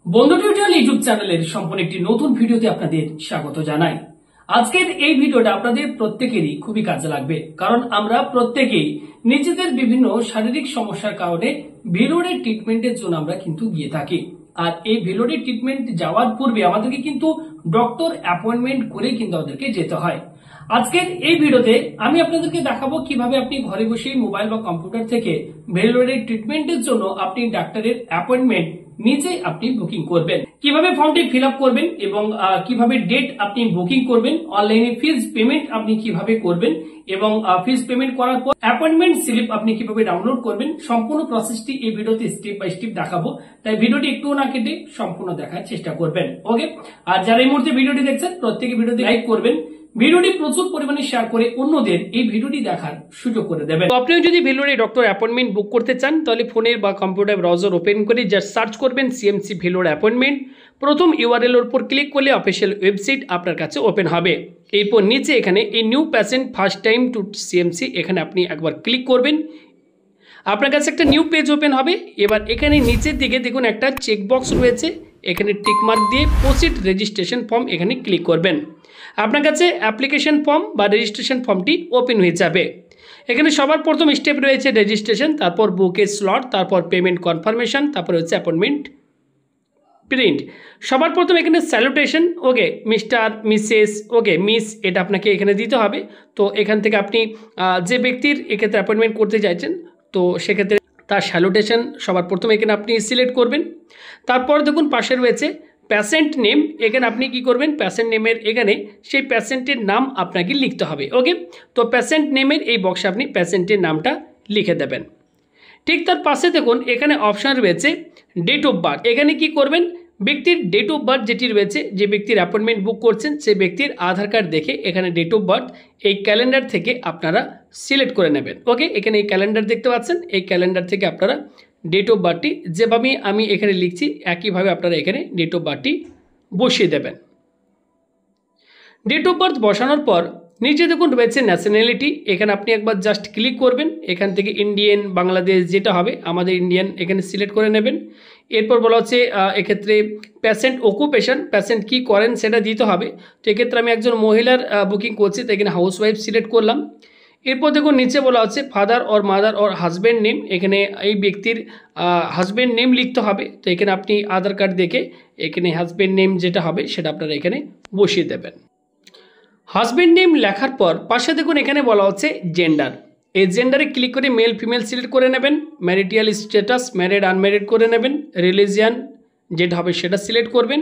বন্ধু tutorial YouTube চ্যানেলের সম্পূর্ণ একটি নতুন ভিডিওতে আপনাদের স্বাগত জানাই। আজকের এই ভিডিওটা আপনাদের প্রত্যেকেরই খুবই কাজে লাগবে, কারণ আমরা প্রত্যেকেই নিজেদের বিভিন্ন শারীরিক সমস্যার কারণে ভেলোরের ট্রিটমেন্টের জন্য আমরা কিন্তু গিয়ে থাকি। আর এই ভেলোরের ট্রিটমেন্ট যাওয়ার পূর্বে আমাদেরকে কিন্তু ডক্টর অ্যাপয়েন্টমেন্ট করে কিন্তু আমাদেরকে যেতে হয়। আজকের এই ভিডিওতে আমি আপনাদেরকে দেখাবো কিভাবে আপনি ঘরে বসেই মোবাইল বা কম্পিউটার থেকে ভেলোরের ট্রিটমেন্টের জন্য আপনি ডাক্তারের অ্যাপয়েন্টমেন্ট নিজেই আপনি বুকিং করবেন, কিভাবে ফর্মটি ফিল আপ করবেন এবং কিভাবে ডেট আপনি বুকিং করবেন, অনলাইনে ফিজ পেমেন্ট আপনি কিভাবে করবেন এবং ফিজ পেমেন্ট করার পর অ্যাপয়েন্টমেন্ট স্লিপ আপনি কিভাবে ডাউনলোড করবেন, সম্পূর্ণ প্রসেসটি এই ভিডিওতে স্টেপ বাই স্টেপ দেখাবো। তাই ভিডিওটি একটু না কেটে সম্পূর্ণ দেখার চেষ্টা করবেন। ওকে, আর যারা এই মুহূর্তে ভিডিওটি দেখছেন প্রত্যেকে ভিডিওটি লাইক করবেন, ভিডিওটি প্রচুর পরিমাণে শেয়ার করে অন্যদের এই ভিডিওটি দেখার সুযোগ করে দেবেন। আপনিও যদি ভেলোরে ডক্টর অ্যাপয়েন্টমেন্ট বুক করতে চান তাহলে ফোনের বা কম্পিউটার ব্রাউজার ওপেন করে জাস্ট সার্চ করবেন সিএমসি ভেলোর অ্যাপয়েন্টমেন্ট। প্রথম ইউআরএল এর উপর ক্লিক করলে অফিসিয়াল ওয়েবসাইট আপনার কাছে ওপেন হবে। এরপর নিচে এখানে এই new patient first time to CMC, এখানে আপনি একবার ক্লিক করবেন, আপনার কাছে একটা নিউ পেজ ওপেন হবে। এবার এখানে নিচের দিকে দেখুন একটা চেকবক্স রয়েছে, এখানে টিকমার্ক দিয়ে প্রসিড রেজিস্ট্রেশন ফর্ম এখানে ক্লিক করবেন। আপনার কাছে অ্যাপ্লিকেশন ফর্ম বা রেজিস্ট্রেশন ফর্মটি ওপেন হয়ে যাবে। এখানে সবার প্রথম স্টেপ রয়েছে রেজিস্ট্রেশন, তারপর বুকের স্লট, তারপর পেমেন্ট কনফার্মেশন, তারপর হচ্ছে অ্যাপয়েন্টমেন্ট প্রিন্ট। সবার প্রথম এখানে স্যালুটেশন, ওকে, মিস্টার, মিসেস, ওকে, মিস, এটা আপনাকে এখানে দিতে হবে। তো এখান থেকে আপনি যে ব্যক্তির এক্ষেত্রে অ্যাপয়েন্টমেন্ট করতে চাইছেন তো সেক্ষেত্রে তার স্যালুটেশন সবার প্রথম এখানে আপনি সিলেক্ট করবেন। তারপর দেখুন পাশে রয়েছে প্যাশেন্ট নেম, এখানে আপনি কি করবেন, প্যাশেন্ট নেমের এখানে সেই প্যাশেন্টের নাম আপনাকে লিখতে হবে। ওকে, তো প্যাশেন্ট নেমের এই বক্সে আপনি প্যাশেন্টের নামটা লিখে দেবেন। ঠিক তার পাশে দেখুন এখানে অপশান রয়েছে ডেট অফ বার্থ, এখানে কি করবেন, ব্যক্তির ডেট অফ বার্থ যেটি রয়েছে, যে ব্যক্তির অ্যাপয়েন্টমেন্ট বুক করছেন সেই ব্যক্তির আধার কার্ড দেখে এখানে ডেট অফ বার্থ এই ক্যালেন্ডার থেকে আপনারা সিলেক্ট করে নেবেন। ওকে, এখানে এই ক্যালেন্ডার দেখতে পাচ্ছেন, এই ক্যালেন্ডার থেকে আপনারা ডেট অফ বার্থটি যেভাবে আমি এখানে লিখছি একইভাবে আপনারা এখানে ডেট অফ বার্থটি বসিয়ে দেবেন। ডেট অফ বার্থ বসানোর পর নিচে দেখুন রয়েছে ন্যাশনালিটি, এখানে আপনি একবার জাস্ট ক্লিক করবেন, এখান থেকে ইন্ডিয়ান, বাংলাদেশ যেটা হবে আমাদের ইন্ডিয়ান এখানে সিলেক্ট করে নেবেন। এরপর বলা হচ্ছে এক্ষেত্রে প্যাশেন্ট অকুপেশন, প্যাশেন্ট কী করেন সেটা দিতে হবে। তো এক্ষেত্রে আমি একজন মহিলার বুকিং করছি, তো এখানে হাউস ওয়াইফ সিলেক্ট করলাম। এরপর দেখুন নিচে বলা হচ্ছে father or mother or husband name, এখানে এই ব্যক্তির হাজব্যান্ড নেম লিখতে হবে। তো এখানে আপনি আধার কার্ড দেখে এখানে হাজব্যান্ড নেম যেটা হবে সেটা আপনারা এখানে বসিয়ে দেবেন। হাজব্যান্ড নেম লেখার পর পাশে দেখুন এখানে বলা হচ্ছে জেন্ডার, এই জেন্ডারে ক্লিক করে মেল ফিমেল সিলেক্ট করে নেবেন। ম্যারিটাল স্ট্যাটাস ম্যারিড আনম্যারিড করে নেবেন। রিলিজিয়ান যেটা হবে সেটা সিলেক্ট করবেন।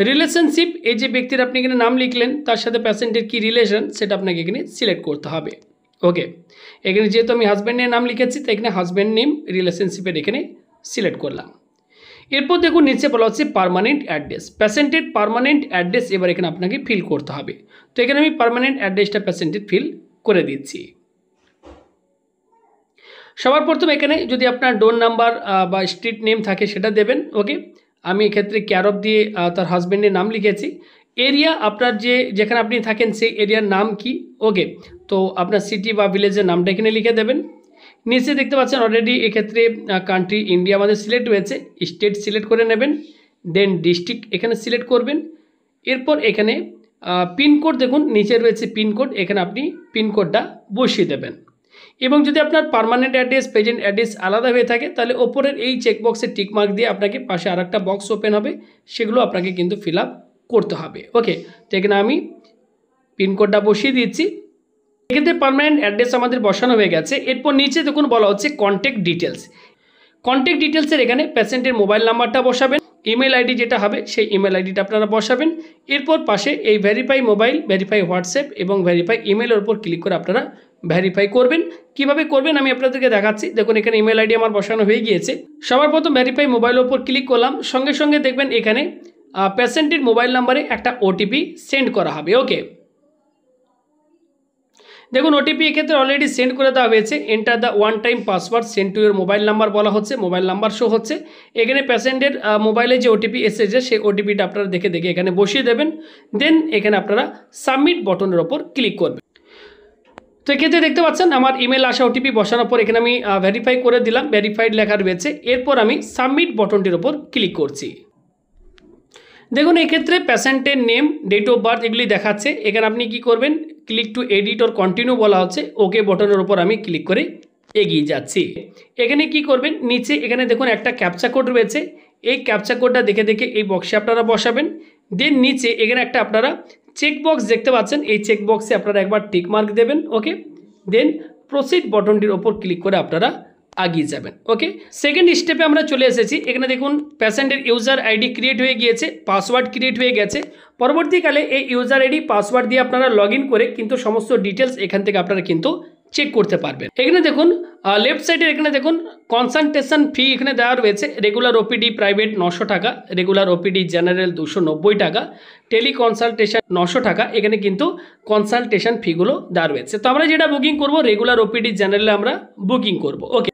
রিলেশনশিপ, এই যে ব্যক্তির আপনি এখানে নাম লিখলেন তার সাথে প্যাশেন্টের কী রিলেশন সেটা আপনাকে এখানে সিলেক্ট করতে হবে। ওকে, এখানে যেহেতু আমি হাজব্যান্ডের নাম লিখেছি তাই এখানে হাজব্যান্ড নেম রিলেশনশিপের এখানে সিলেক্ট করলাম। এরপর দেখুন নিচে বলা হচ্ছে পার্মানেন্ট অ্যাড্রেস, প্যাশেন্টের পার্মানেন্ট অ্যাড্রেস এবার এখানে আপনাকে ফিল করতে হবে। তো এখানে আমি পার্মানেন্ট অ্যাড্রেসটা প্যাশেন্টের ফিল করে দিচ্ছি। সবার প্রথম এখানে যদি আপনার ডোর নাম্বার বা স্ট্রিট নেম থাকে সেটা দেবেন। ওকে, আমি এক্ষেত্রে কেয়ার অফ দিয়ে তার হাজব্যান্ডের নাম লিখেছি। এরিয়া, আপনার যেখানে আপনি থাকেন সেই এরিয়ার নাম কি। ওকে, তো আপনার সিটি বা ভিলেজের নামটা এখানে লিখে দেবেন। নিচে দেখতে পাচ্ছেন অলরেডি এক্ষেত্রে কান্ট্রি ইন্ডিয়া আমাদের সিলেক্ট হয়েছে, স্টেট সিলেক্ট করে নেবেন। দেন ডিস্ট্রিক্ট এখানে সিলেক্ট করবেন। এরপর এখানে পিনকোড দেখুন নিচে রয়েছে পিনকোড, এখানে আপনি পিনকোডটা বসিয়ে দেবেন। এবং যদি আপনার পার্মানেন্ট অ্যাড্রেস প্রেজেন্ট অ্যাড্রেস আলাদা হয়ে থাকে তাহলে ওপরের এই চেকবক্সে টিকমার্ক দিয়ে আপনাকে পাশে আরেকটা বক্স ওপেন হবে, সেগুলো আপনাকে কিন্তু ফিল আপ করতে হবে। ওকে, তো এখানে আমি পিনকোডটা বসিয়ে দিচ্ছি। এক্ষেত্রে পার্মানেন্ট অ্যাড্রেস আমাদের বসানো হয়ে গেছে। এরপর নিচে দেখুন বলা হচ্ছে কন্ট্যাক্ট ডিটেলস, কন্ট্যাক্ট ডিটেলসের এখানে পেশেন্টের মোবাইল নাম্বারটা বসাবেন, ইমেল আইডি যেটা হবে সেই ইমেল আইডিটা আপনারা বসাবেন। এরপর পাশে এই ভেরিফাই মোবাইল, ভেরিফাই হোয়াটসঅ্যাপ এবং ভেরিফাই ইমেলের উপর ক্লিক করে আপনারা ভেরিফাই করবেন। কিভাবে করবেন আমি আপনাদেরকে দেখাচ্ছি। দেখুন এখানে ইমেল আইডি আমার বসানো হয়ে গিয়েছে। সবার প্রথম ভেরিফাই মোবাইলের উপর ক্লিক করলাম, সঙ্গে সঙ্গে দেখবেন এখানে পেশেন্টের মোবাইল নাম্বারে একটা ওটিপি সেন্ড করা হবে। ওকে, দেখুন ওটিপি এক্ষেত্রে অলরেডি সেন্ড করে দেওয়া হয়েছে। Enter the one time password send to your mobile number বলা হচ্ছে, মোবাইল নাম্বার শো হচ্ছে। এখানে পেশেন্টের মোবাইলে যে ওটিপি এসেছে সেই ওটিপিটা আপনারা দেখে এখানে বসিয়ে দেবেন। দেন এখানে আপনারা সাবমিট বটনের ওপর ক্লিক করবেন। তো এক্ষেত্রে দেখতে পাচ্ছেন আমার ইমেল আসা ওটিপি বসানোর পর এখানে আমি ভেরিফাই করে দিলাম, ভেরিফাইড লেখা রয়েছে। এরপর আমি সাবমিট বটনটির ওপর ক্লিক করছি। দেখুন এক্ষেত্রে পেশেন্টের নেম, ডেট অফ বার্থ এগুলি দেখাচ্ছে। এখানে আপনি কি করবেন, click to edit or continue বলা হচ্ছে, ওকে বটনের উপর আমি ক্লিক করে এগিয়ে যাচ্ছি। এখানে কি করবেন, নিচে এখানে দেখুন একটা ক্যাপচা কোড রয়েছে, এই ক্যাপচা কোডটা দেখে দেখে এই বক্সে আপনারা বসাবেন। দেন নিচে এখানে একটা আপনারা চেক বক্স দেখতে পাচ্ছেন, এই চেক বক্সে আপনারা একবার টিক মার্ক দেবেন। ওকে, দেন প্রসিড বটনটির ওপর ক্লিক করে আপনারা আগিয়ে যাবেন। ওকে, সেকেন্ড স্টেপে আমরা চলে এসেছি। এখানে দেখুন পেশেন্টের ইউজার আইডি ক্রিয়েট হয়ে গিয়েছে, পাসওয়ার্ড ক্রিয়েট হয়ে গেছে। পরবর্তীকালে এই ইউজার আইডি পাসওয়ার্ড দিয়ে আপনারা লগ ইন করে কিন্তু সমস্ত ডিটেলস এখান থেকে আপনারা কিন্তু চেক করতে পারবেন। এখানে দেখুন লেফট সাইডে এখানে দেখুন কনসালটেশন ফি এখানে দেওয়া রয়েছে। রেগুলার ওপিডি প্রাইভেট 900 টাকা, রেগুলার ওপিডি জেনারেল 290 টাকা, টেলি কনসালটেশন 900 টাকা। এখানে কিন্তু কনসালটেশন ফিগুলো দেওয়া রয়েছে। তো আমরা যেটা বুকিং করব, রেগুলার ওপিডি জেনারেলে আমরা বুকিং করব। ওকে,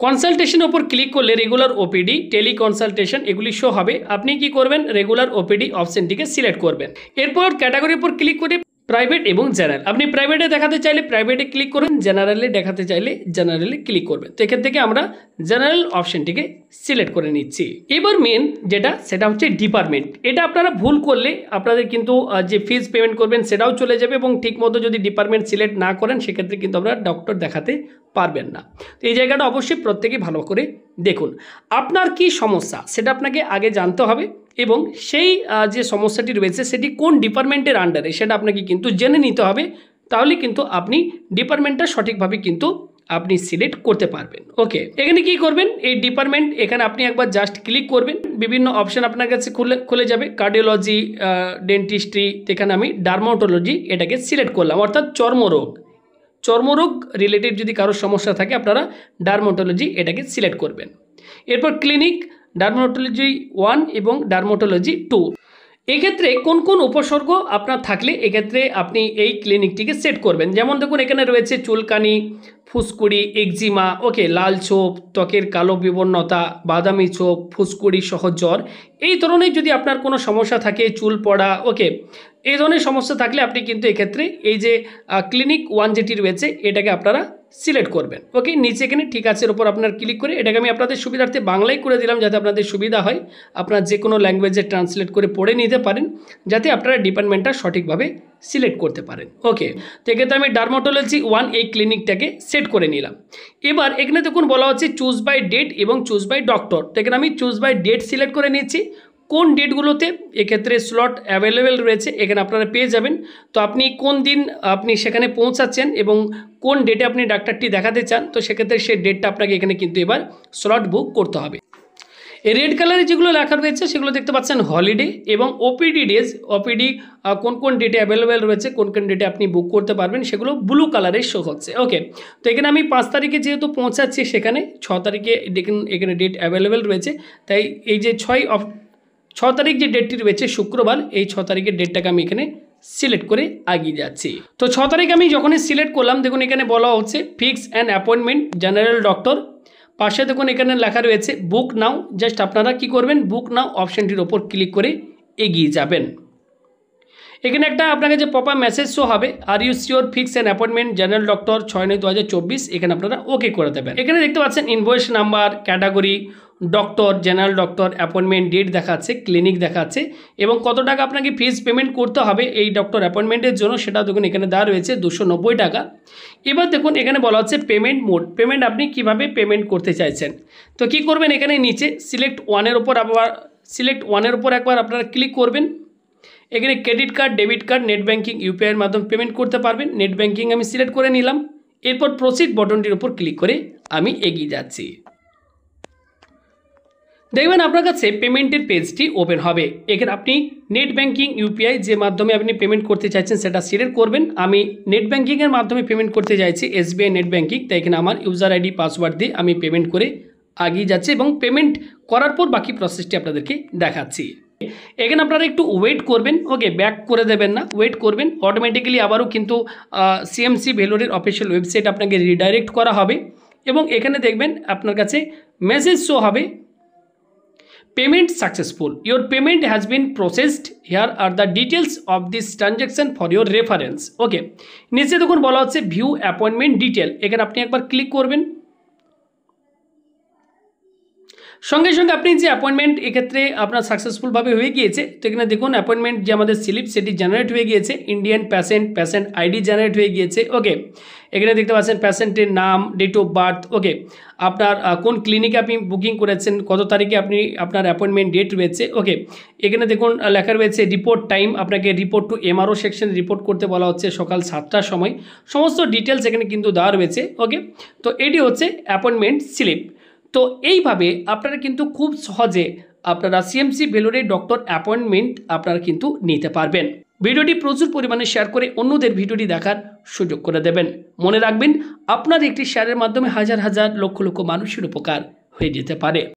কনসালটেশন ওপর ক্লিক করলে রেগুলার ওপিডি, টেলি কনসালটেশন এগুলি শো হবে। আপনি কি করবেন, রেগুলার ওপিডি অপশনটিকে সিলেক্ট করবেন। এরপর ক্যাটাগরির উপর ক্লিক করে প্রাইভেট এবং জেনারেল, আপনি প্রাইভেটে দেখাতে চাইলে প্রাইভেটে ক্লিক করবেন, জেনারেলে দেখাতে চাইলে জেনারেলে ক্লিক করবেন। তো এখান থেকে আমরা জেনারেল অপশনটিকে সিলেক্ট করে নিচ্ছি। এবার মেন যেটা সেটা হচ্ছে ডিপার্টমেন্ট। এটা আপনারা ভুল করলে আপনাদের কিন্তু যে ফিজ পেমেন্ট করবেন সেটাও চলে যাবে, এবং ঠিকমতো যদি ডিপার্টমেন্ট সিলেক্ট না করেন সেক্ষেত্রে কিন্তু আমরা ডক্টর দেখাতে পারবেন না। তো এই জায়গাটা অবশ্যই প্রত্যেকেই ভালো করে দেখুন। আপনার কি সমস্যা সেটা আপনাকে আগে জানতে হবে, এবং সেই যে সমস্যাটি রয়েছে সেটি কোন ডিপার্টমেন্টের আন্ডারে সেটা আপনাকে কিন্তু জেনে নিতে হবে। তাহলে কিন্তু আপনি ডিপার্টমেন্টটা সঠিকভাবে কিন্তু আপনি সিলেক্ট করতে পারবেন। ওকে, এখানে কি করবেন, এই ডিপার্টমেন্ট এখানে আপনি একবার জাস্ট ক্লিক করবেন, বিভিন্ন অপশন আপনার কাছে খুলে যাবে। কার্ডিওলজি, ডেন্টিস্ট্রি, এখানে আমি ডার্মাটোলজি এটাকে সিলেক্ট করলাম, অর্থাৎ চর্মরোগ রিলেটেড যদি কারোর সমস্যা থাকে আপনারা ডার্মাটোলজি এটাকে সিলেক্ট করবেন। এরপর ক্লিনিক, ডার্মাটোলজি 1 এবং ডার্মাটোলজি 2। এক্ষেত্রে কোন কোন উপসর্গ আপনার থাকলে এক্ষেত্রে আপনি এই ক্লিনিকটিকে সেট করবেন। যেমন দেখুন এখানে রয়েছে চুলকানি, ফুসকুড়ি, একজিমা, ওকে, লাল ছোপ, ত্বকের কালো বিবর্ণতা, বাদামি ছোপ, ফুসকুড়ি সহ জ্বর, এই ধরনের যদি আপনার কোনো সমস্যা থাকে, চুল পড়া, ওকে, এই ধরনের সমস্যা থাকলে আপনি কিন্তু এক্ষেত্রে এই যে ক্লিনিক 1 যেটি রয়েছে এটাকে আপনারা সিলেক্ট করবেন। ওকে, নিচে এখানে ঠিক আছের উপর আপনার ক্লিক করে, এটাকে আমি আপনাদের সুবিধার্থে বাংলায় করে দিলাম যাতে আপনাদের সুবিধা হয়, আপনার যে কোনো ল্যাঙ্গুয়েজে ট্রান্সলেট করে পড়ে নিতে পারেন, যাতে আপনারা ডিপার্টমেন্টটা সঠিকভাবে সিলেক্ট করতে পারেন। ওকে, তো এক্ষেত্রে আমি ডার্মাটোলজি 1 এই ক্লিনিকটাকে সেট করে নিলাম। এবার এখানে দেখুন বলা হচ্ছে চুজ বাই ডেট এবং চুজ বাই ডক্টর। তো এখানে আমি চুজ বাই ডেট সিলেক্ট করে নিচ্ছি। কোন ডেটগুলোতে এক্ষেত্রে স্লট অ্যাভেলেবেল রয়েছে এখানে আপনারা পেয়ে যাবেন। তো আপনি কোন দিন আপনি সেখানে পৌঁছাচ্ছেন এবং কোন ডেটে আপনি ডাক্তারটি দেখাতে চান, তো সেক্ষেত্রে সেই ডেটটা আপনাকে এখানে কিন্তু এবার স্লট বুক করতে হবে। এই রেড কালারে যেগুলো লেখা রয়েছে সেগুলো দেখতে পাচ্ছেন হলিডে এবং ওপিডি ডেজ। ওপিডি কোন কোন ডেটে অ্যাভেলেবেল রয়েছে, কোন কোন ডেটে আপনি বুক করতে পারবেন সেগুলো ব্লু কালারে শো হচ্ছে। ওকে, তো এখানে আমি 5 তারিখে যেহেতু পৌঁছাচ্ছি, সেখানে 6 তারিখে দেখুন এখানে ডেট অ্যাভেলেবেল রয়েছে। তাই এই যে 6 তারিখ যে ডেটটি রয়েছে শুক্রবার, এই 6 তারিখের ডেটটাকে আমি এখানে সিলেক্ট করে আগিয়ে যাচ্ছি। তো 6 তারিখ আমি যখনই সিলেক্ট করলাম, দেখুন এখানে বলা হচ্ছে fix an appointment general doctor. পাশে দেখুন এখানে লেখা রয়েছে বুক নাও। জাস্ট আপনারা কি করবেন, বুক নাও অপশনটির ওপর ক্লিক করে এগিয়ে যাবেন। এখানে একটা আপনাকে যে পপ আপ মেসেজ শো হবে, are you sure fix an appointment general doctor 6/9/2024, এখানে আপনারা ওকে করে দেবেন। এখানে দেখতে পাচ্ছেন invoice number, category, doctor, general doctor, appointment date দেখাচ্ছে, ক্লিনিক দেখাচ্ছে, এবং কত টাকা আপনাকে ফিজ পেমেন্ট করতে হবে এই ডক্টর অ্যাপয়েন্টমেন্টের জন্য সেটা দেখুন এখানে দেওয়া রয়েছে 290 টাকা। এবার দেখুন এখানে বলা হচ্ছে পেমেন্ট মোড, পেমেন্ট আপনি কিভাবে পেমেন্ট করতে চাইছেন। তো কি করবেন, এখানে নিচে সিলেক্ট ওয়ানের উপর একবার আপনারা ক্লিক করবেন। এখানে credit card, debit card, net banking, ইউপিআইয়ের মাধ্যমে পেমেন্ট করতে পারবেন। নেট ব্যাঙ্কিং আমি সিলেক্ট করে নিলাম। এরপর প্রসিড বটনটির উপর ক্লিক করে আমি এগিয়ে যাচ্ছি। দেখবেন আপনার কাছে পেমেন্টের পেজটি ওপেন হবে। এখানে আপনি নেট ব্যাঙ্কিং, ইউপিআই যে মাধ্যমে আপনি পেমেন্ট করতে চাইছেন সেটা সিলেক্ট করবেন। আমি নেট ব্যাঙ্কিংয়ের মাধ্যমে পেমেন্ট করতে চাইছি, এসবিআই নেট ব্যাঙ্কিং। তাই এখানে আমার ইউজার আইডি, পাসওয়ার্ড দিয়ে আমি পেমেন্ট করে আগিয়ে যাচ্ছি, এবং পেমেন্ট করার পর বাকি প্রসেসটি আপনাদেরকে দেখাচ্ছি। এখানে আপনারা একটু ওয়েট করবেন। ওকে, ব্যাক করে দেবেন না, ওয়েট করবেন। অটোমেটিক্যালি আবারও কিন্তু সিএমসি ভেলোরের অফিসিয়াল ওয়েবসাইট আপনাকে রিডাইরেক্ট করা হবে, এবং এখানে দেখবেন আপনার কাছে মেসেজ শো হবে, payment successful, your payment has been processed, here are the details of this transaction for your reference. Okay, নিচে দেখুন বলা হচ্ছে ভিউ অ্যাপয়েন্টমেন্ট ডিটেল, এখানে আপনি একবার ক্লিক করবেন। সঙ্গে সঙ্গে আপনি যে অ্যাপয়েন্টমেন্ট এক্ষেত্রে আপনার সাকসেসফুলভাবে হয়ে গিয়েছে, তো এখানে দেখুন অ্যাপয়েন্টমেন্ট যে আমাদের স্লিপ সেটি জেনারেট হয়ে গিয়েছে, ইন্ডিয়ান প্যাশেন্ট আইডি জেনারেট হয়ে গিয়েছে। ওকে, এখানে দেখতে পাচ্ছেন প্যাশেন্টের নাম, ডেট অফ বার্থ। ওকে, আপনার কোন ক্লিনিকে আপনি বুকিং করেছেন, কত তারিখে আপনি আপনার অ্যাপয়েন্টমেন্ট ডেট রয়েছে। ওকে, এখানে দেখুন লেখা রয়েছে রিপোর্ট টাইম, আপনাকে report to MRO section report করতে বলা হচ্ছে সকাল 7টার সময়। সমস্ত ডিটেলস এখানে কিন্তু দেওয়া রয়েছে। ওকে, তো এটি হচ্ছে অ্যাপয়েন্টমেন্ট স্লিপ। তো এইভাবে আপনারা কিন্তু খুব সহজে আপনারা সিএমসি ভেলোরে ডক্টর অ্যাপয়েন্টমেন্ট আপনারা কিন্তু নিতে পারবেন। ভিডিওটি প্রচুর পরিমাণে শেয়ার করে অন্যদের ভিডিওটি দেখার সুযোগ করে দেবেন। মনে রাখবেন, আপনার একটি শেয়ারের মাধ্যমে হাজার হাজার লক্ষ লক্ষ মানুষের উপকার হয়ে যেতে পারে।